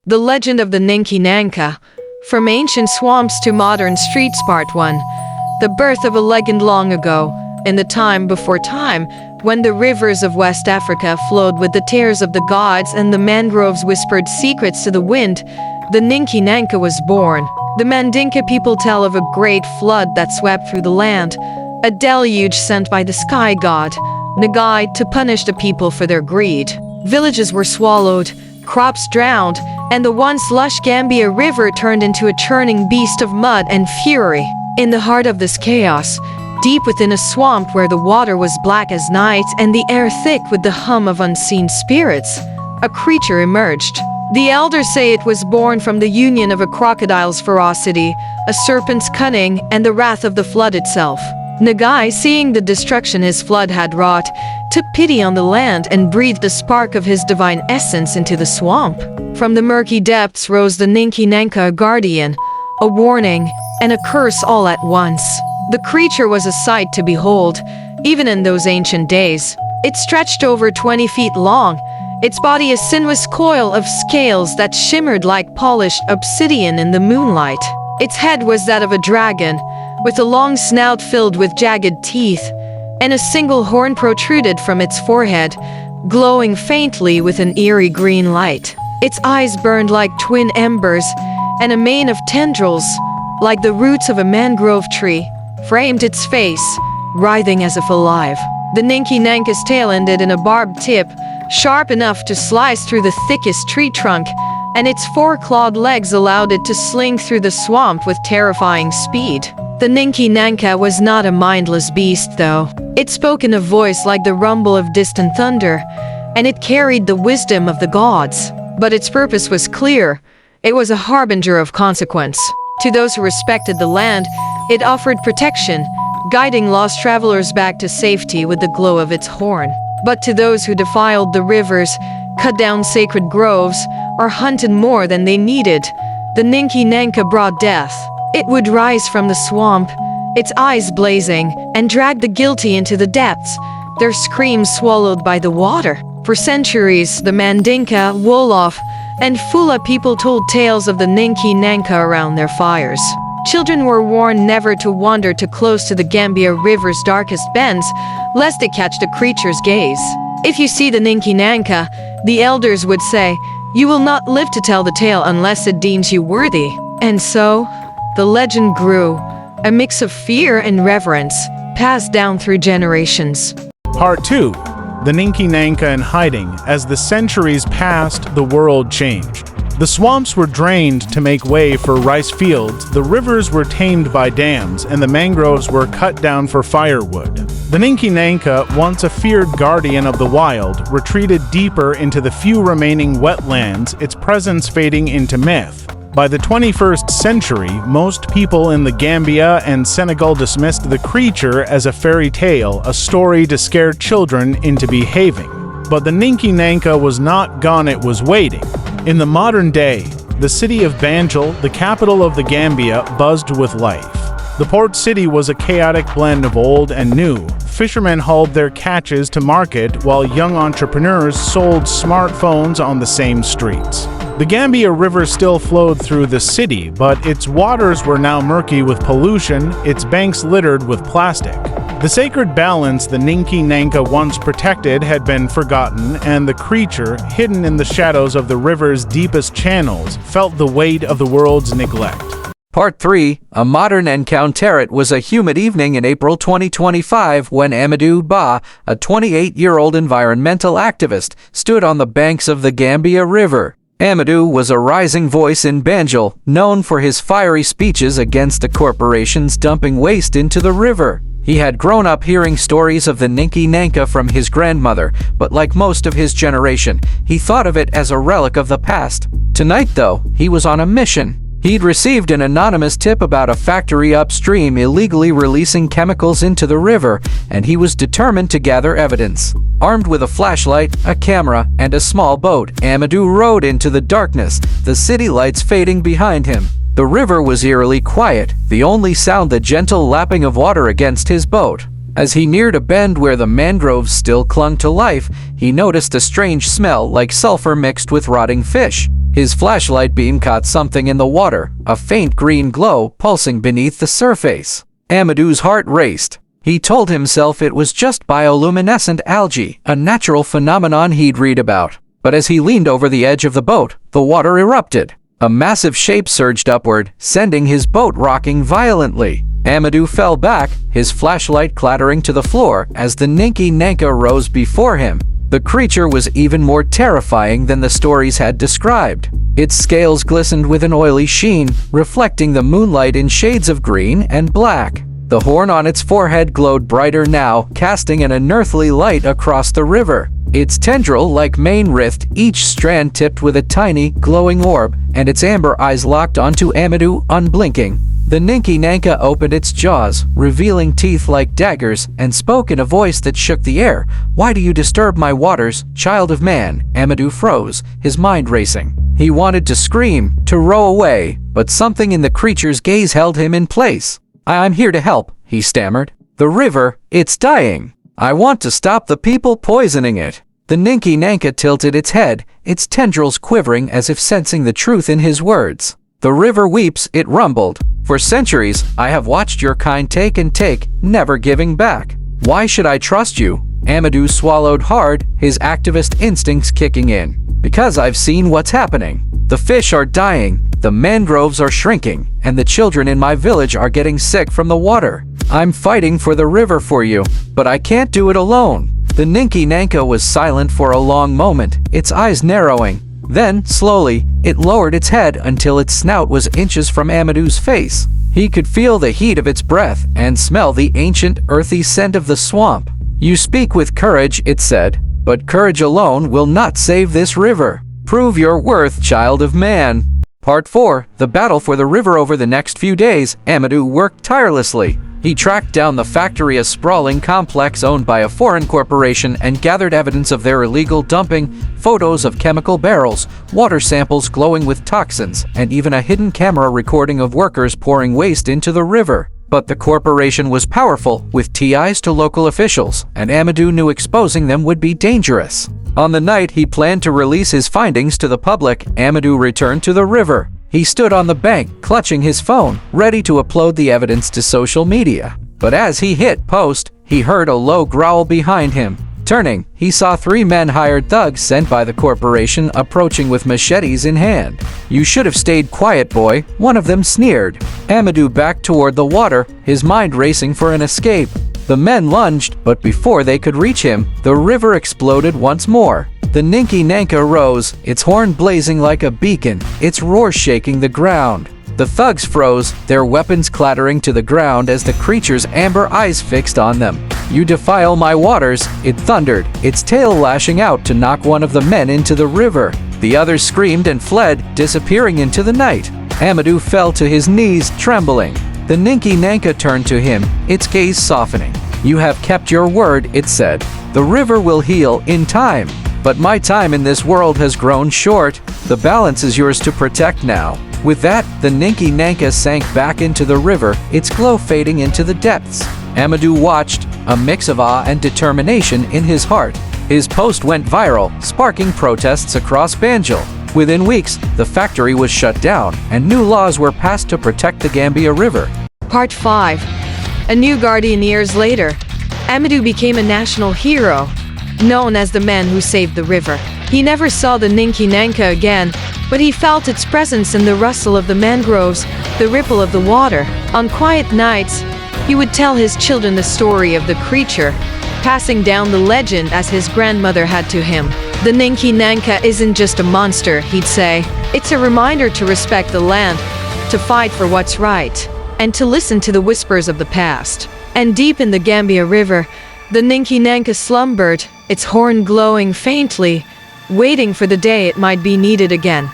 The Legend of the Ninki Nanka. From Ancient Swamps to Modern Streets Part 1. The birth of a legend long ago, in the time before time, when the rivers of West Africa flowed with the tears of the gods and the mangroves whispered secrets to the wind, the Ninki Nanka was born. The Mandinka people tell of a great flood that swept through the land, a deluge sent by the sky god, Nagai, to punish the people for their greed. Villages were swallowed, crops drowned, and the once lush Gambia River turned into a churning beast of mud and fury. In the heart of this chaos, deep within a swamp where the water was black as night and the air thick with the hum of unseen spirits, a creature emerged. The elders say it was born from the union of a crocodile's ferocity, a serpent's cunning, and the wrath of the flood itself. Nagai, seeing the destruction his flood had wrought, took pity on the land and breathed a spark of his divine essence into the swamp. From the murky depths rose the Ninki Nanka, a guardian, a warning, and a curse all at once. The creature was a sight to behold, even in those ancient days. It stretched over 20 feet long, its body a sinuous coil of scales that shimmered like polished obsidian in the moonlight. Its head was that of a dragon, with a long snout filled with jagged teeth, and a single horn protruded from its forehead, glowing faintly with an eerie green light. Its eyes burned like twin embers, and a mane of tendrils, like the roots of a mangrove tree, framed its face, writhing as if alive. The Ninki Nanka's tail ended in a barbed tip, sharp enough to slice through the thickest tree trunk, and its four-clawed legs allowed it to sling through the swamp with terrifying speed. The Ninki Nanka was not a mindless beast, though. It spoke in a voice like the rumble of distant thunder, and it carried the wisdom of the gods. But its purpose was clear. It was a harbinger of consequence. To those who respected the land, it offered protection, guiding lost travelers back to safety with the glow of its horn. But to those who defiled the rivers, cut down sacred groves, or hunted more than they needed, the Ninki Nanka brought death. It would rise from the swamp, its eyes blazing, and drag the guilty into the depths, their screams swallowed by the water. For centuries, the Mandinka, Wolof, and Fula people told tales of the Ninki Nanka around their fires. Children were warned never to wander too close to the Gambia River's darkest bends, lest they catch the creature's gaze. If you see the Ninki Nanka, the elders would say, you will not live to tell the tale unless it deems you worthy. And so, the legend grew, a mix of fear and reverence, passed down through generations. Part 2. The Ninki Nanka in hiding. As the centuries passed, the world changed. The swamps were drained to make way for rice fields, the rivers were tamed by dams, and the mangroves were cut down for firewood. The Ninki Nanka, once a feared guardian of the wild, retreated deeper into the few remaining wetlands, its presence fading into myth. By the 21st century, most people in the Gambia and Senegal dismissed the creature as a fairy tale, a story to scare children into behaving. But the Ninki Nanka was not gone, it was waiting. In the modern day, the city of Banjul, the capital of the Gambia, buzzed with life. The port city was a chaotic blend of old and new. Fishermen hauled their catches to market while young entrepreneurs sold smartphones on the same streets. The Gambia River still flowed through the city, but its waters were now murky with pollution, its banks littered with plastic. The sacred balance the Ninki Nanka once protected had been forgotten, and the creature, hidden in the shadows of the river's deepest channels, felt the weight of the world's neglect. Part 3. A modern encounter. It was a humid evening in April 2025 when Amadou, a 28-year-old environmental activist, stood on the banks of the Gambia River. Amadou was a rising voice in Banjul, known for his fiery speeches against the corporations dumping waste into the river. He had grown up hearing stories of the Ninki Nanka from his grandmother, but like most of his generation, he thought of it as a relic of the past. Tonight, though, he was on a mission. He'd received an anonymous tip about a factory upstream illegally releasing chemicals into the river, and he was determined to gather evidence. Armed with a flashlight, a camera, and a small boat, Amadou rode into the darkness, the city lights fading behind him. The river was eerily quiet, the only sound the gentle lapping of water against his boat. As he neared a bend where the mangroves still clung to life, he noticed a strange smell like sulfur mixed with rotting fish. His flashlight beam caught something in the water, a faint green glow pulsing beneath the surface. Amadou's heart raced. He told himself it was just bioluminescent algae, a natural phenomenon he'd read about. But as he leaned over the edge of the boat, the water erupted. A massive shape surged upward, sending his boat rocking violently. Amadou fell back, his flashlight clattering to the floor as the Ninki Nanka rose before him. The creature was even more terrifying than the stories had described. Its scales glistened with an oily sheen, reflecting the moonlight in shades of green and black. The horn on its forehead glowed brighter now, casting an unearthly light across the river. Its tendril-like mane writhed, each strand tipped with a tiny, glowing orb, and its amber eyes locked onto Amadou, unblinking. The Ninki Nanka opened its jaws, revealing teeth like daggers, and spoke in a voice that shook the air. "Why do you disturb my waters, child of man?" Amadou froze, his mind racing. He wanted to scream, to row away, but something in the creature's gaze held him in place. "I'm here to help," he stammered. "The river, it's dying. I want to stop the people poisoning it." The Ninki Nanka tilted its head, its tendrils quivering as if sensing the truth in his words. "The river weeps," it rumbled. "For centuries, I have watched your kind take and take, never giving back. Why should I trust you?" Amadou swallowed hard, his activist instincts kicking in. "Because I've seen what's happening. The fish are dying, the mangroves are shrinking, and the children in my village are getting sick from the water. I'm fighting for the river for you, but I can't do it alone." The Ninki Nanka was silent for a long moment, its eyes narrowing. Then, slowly, it lowered its head until its snout was inches from Amadou's face. He could feel the heat of its breath and smell the ancient, earthy scent of the swamp. "You speak with courage," it said, "but courage alone will not save this river. Prove your worth, child of man." Part 4. The battle for the river. Over the next few days, Amadou worked tirelessly. He tracked down the factory, a sprawling complex owned by a foreign corporation, and gathered evidence of their illegal dumping, photos of chemical barrels, water samples glowing with toxins, and even a hidden camera recording of workers pouring waste into the river. But the corporation was powerful, with ties to local officials, and Amadou knew exposing them would be dangerous. On the night he planned to release his findings to the public, Amadou returned to the river. He stood on the bank, clutching his phone, ready to upload the evidence to social media. But as he hit post, he heard a low growl behind him. Turning, he saw 3 men-hired thugs sent by the corporation approaching with machetes in hand. "You should have stayed quiet, boy," one of them sneered. Amadou backed toward the water, his mind racing for an escape. The men lunged, but before they could reach him, the river exploded once more. The Ninki Nanka rose, its horn blazing like a beacon, its roar shaking the ground. The thugs froze, their weapons clattering to the ground as the creature's amber eyes fixed on them. "You defile my waters," it thundered, its tail lashing out to knock one of the men into the river. The others screamed and fled, disappearing into the night. Amadou fell to his knees, trembling. The Ninki Nanka turned to him, its gaze softening. "You have kept your word," it said. "The river will heal in time. But my time in this world has grown short. The balance is yours to protect now." With that, the Ninki Nanka sank back into the river, its glow fading into the depths. Amadou watched, a mix of awe and determination in his heart. His post went viral, sparking protests across Banjul. Within weeks, the factory was shut down, and new laws were passed to protect the Gambia River. Part 5. A new guardian. Years later, Amadou became a national hero, known as the man who saved the river. He never saw the Ninki Nanka again, but he felt its presence in the rustle of the mangroves, the ripple of the water. On quiet nights, he would tell his children the story of the creature, passing down the legend as his grandmother had to him. "The Ninki Nanka isn't just a monster," he'd say. "It's a reminder to respect the land, to fight for what's right, and to listen to the whispers of the past." And deep in the Gambia River, the Ninki Nanka slumbered, its horn glowing faintly, waiting for the day it might be needed again.